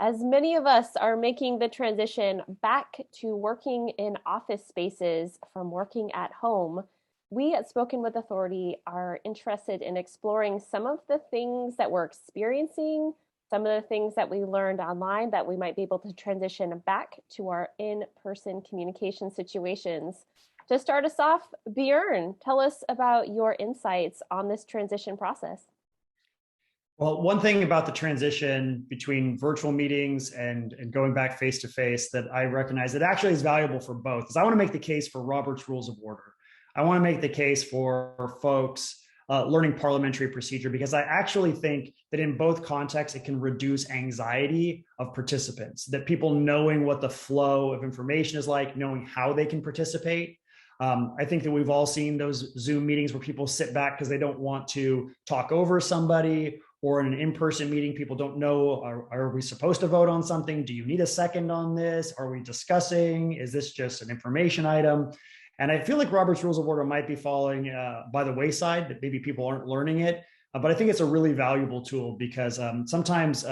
As many of us are making the transition back to working in office spaces from working at home, we at Spoken with Authority are interested in exploring some of the things that we're experiencing, some of the things that we learned online that we might be able to transition back to our in-person communication situations. To start us off, Bjorn, tell us about your insights on this transition process. Well, one thing about the transition between virtual meetings and going back face to face that I recognize that actually is valuable for both is I want to make the case for Robert's Rules of Order. I want to make the case for folks learning parliamentary procedure because I actually think that in both contexts, it can reduce anxiety of participants, that people knowing what the flow of information is like, knowing how they can participate. I think that we've all seen those Zoom meetings where people sit back because they don't want to talk over somebody, or in an in-person meeting, people don't know, are we supposed to vote on something? Do you need a second on this? Are we discussing? Is this just an information item? And I feel like Robert's Rules of Order might be falling by the wayside, that maybe people aren't learning it. But I think it's a really valuable tool because sometimes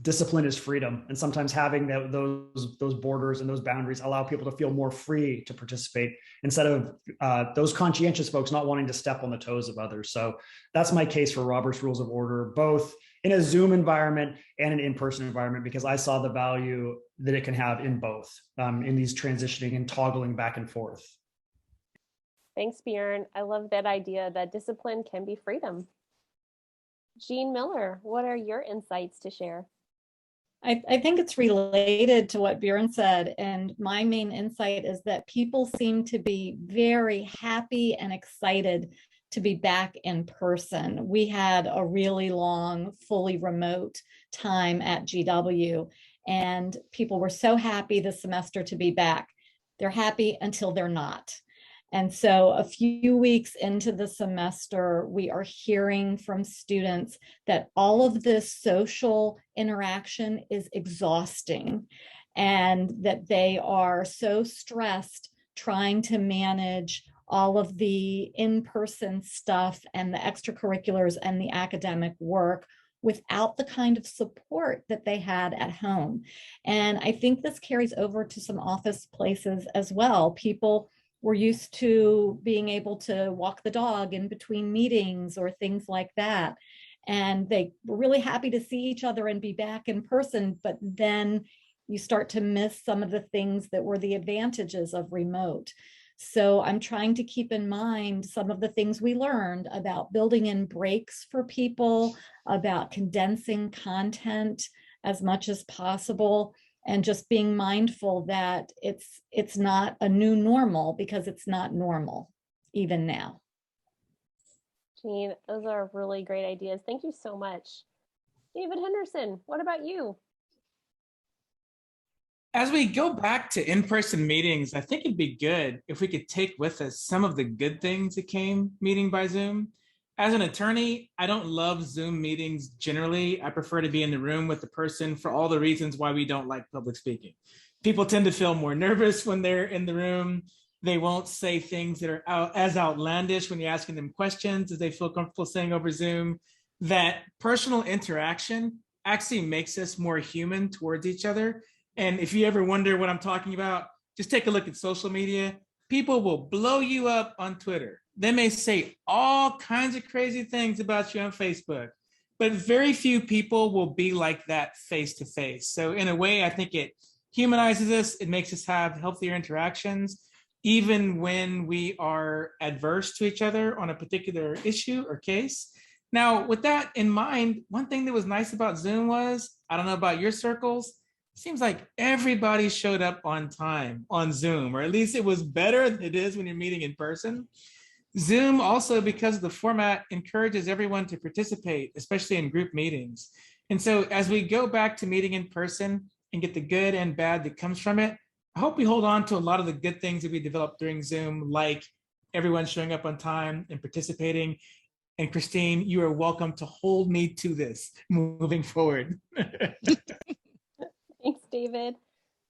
discipline is freedom. And sometimes having those borders and those boundaries allow people to feel more free to participate instead of those conscientious folks not wanting to step on the toes of others. So that's my case for Robert's Rules of Order, both in a Zoom environment and an in-person environment, because I saw the value that it can have in both, in these transitioning and toggling back and forth. Thanks, Bjorn. I love that idea that discipline can be freedom. Jean Miller, what are your insights to share? I think it's related to what Bjorn said. And my main insight is that people seem to be very happy and excited to be back in person. We had a really long, fully remote time at GW, and people were so happy this semester to be back. They're happy until they're not. And so a few weeks into the semester, we are hearing from students that all of this social interaction is exhausting and that they are so stressed trying to manage all of the in-person stuff and the extracurriculars and the academic work without the kind of support that they had at home. And I think this carries over to some office places as well. People were used to being able to walk the dog in between meetings or things like that. And they were really happy to see each other and be back in person, but then you start to miss some of the things that were the advantages of remote. So I'm trying to keep in mind some of the things we learned about building in breaks for people, about condensing content as much as possible, and just being mindful that it's not a new normal because it's not normal even now. Jean, those are really great ideas. Thank you so much. David Henderson, what about you? As we go back to in-person meetings, I think it'd be good if we could take with us some of the good things that came meeting by Zoom. As an attorney, I don't love Zoom meetings generally. I prefer to be in the room with the person for all the reasons why we don't like public speaking. People tend to feel more nervous when they're in the room. They won't say things that are as outlandish when you're asking them questions as they feel comfortable saying over Zoom. That personal interaction actually makes us more human towards each other. And if you ever wonder what I'm talking about, just take a look at social media. People will blow you up on Twitter. They may say all kinds of crazy things about you on Facebook, but very few people will be like that face to face. So in a way, I think it humanizes us. It makes us have healthier interactions, even when we are adverse to each other on a particular issue or case. Now, with that in mind, one thing that was nice about Zoom was, I don't know about your circles, seems like everybody showed up on time on Zoom, or at least it was better than it is when you're meeting in person. Zoom also, because of the format, encourages everyone to participate, especially in group meetings. And so as we go back to meeting in person and get the good and bad that comes from it, I hope we hold on to a lot of the good things that we developed during Zoom, like everyone showing up on time and participating. And Christine, you are welcome to hold me to this moving forward. Thanks, David.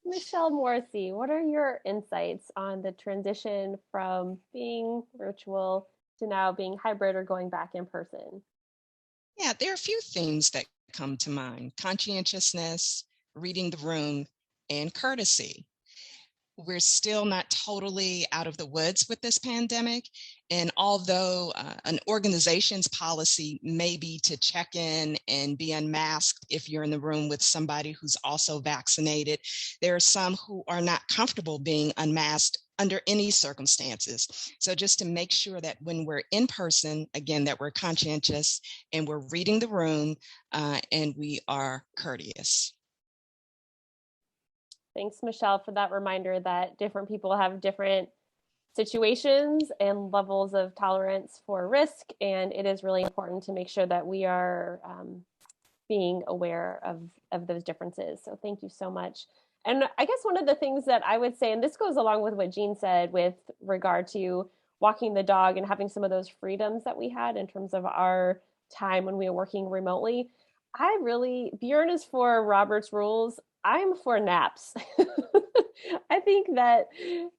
Michele Morrissey, what are your insights on the transition from being virtual to now being hybrid or going back in person? Yeah, there are a few things that come to mind: conscientiousness, reading the room, and courtesy. We're still not totally out of the woods with this pandemic. And although an organization's policy may be to check in and be unmasked if you're in the room with somebody who's also vaccinated, there are some who are not comfortable being unmasked under any circumstances. So just to make sure that when we're in person, again, that we're conscientious and we're reading the room and we are courteous. Thanks, Michelle, for that reminder that different people have different situations and levels of tolerance for risk. And it is really important to make sure that we are being aware of those differences. So thank you so much. And I guess one of the things that I would say, and this goes along with what Jean said with regard to walking the dog and having some of those freedoms that we had in terms of our time when we were working remotely. Bjorn is for Robert's rules. I'm for naps. I think that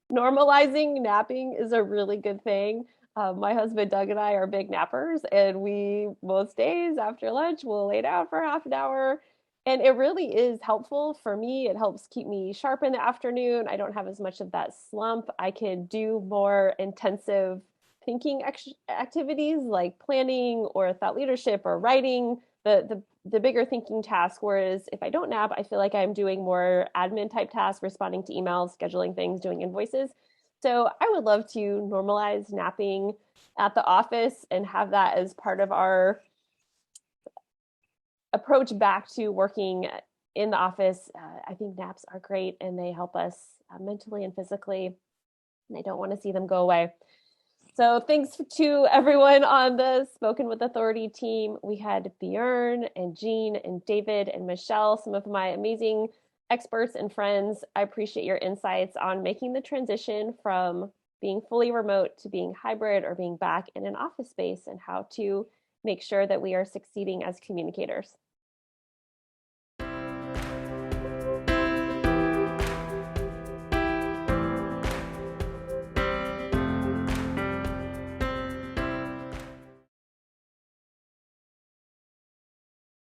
normalizing napping is a really good thing. My husband Doug and I are big nappers, and we most days after lunch we'll lay down for half an hour. And it really is helpful for me. It helps keep me sharp in the afternoon. I don't have as much of that slump. I can do more intensive thinking activities like planning or thought leadership or writing, the bigger thinking task. Whereas if I don't nap, I feel like I'm doing more admin type tasks, responding to emails, scheduling things, doing invoices. So I would love to normalize napping at the office and have that as part of our approach back to working in the office. I think naps are great and they help us mentally and physically. And I don't want to see them go away. So thanks to everyone on the Spoken with Authority team. We had Bjorn and Jean and David and Michelle, some of my amazing experts and friends. I appreciate your insights on making the transition from being fully remote to being hybrid or being back in an office space and how to make sure that we are succeeding as communicators.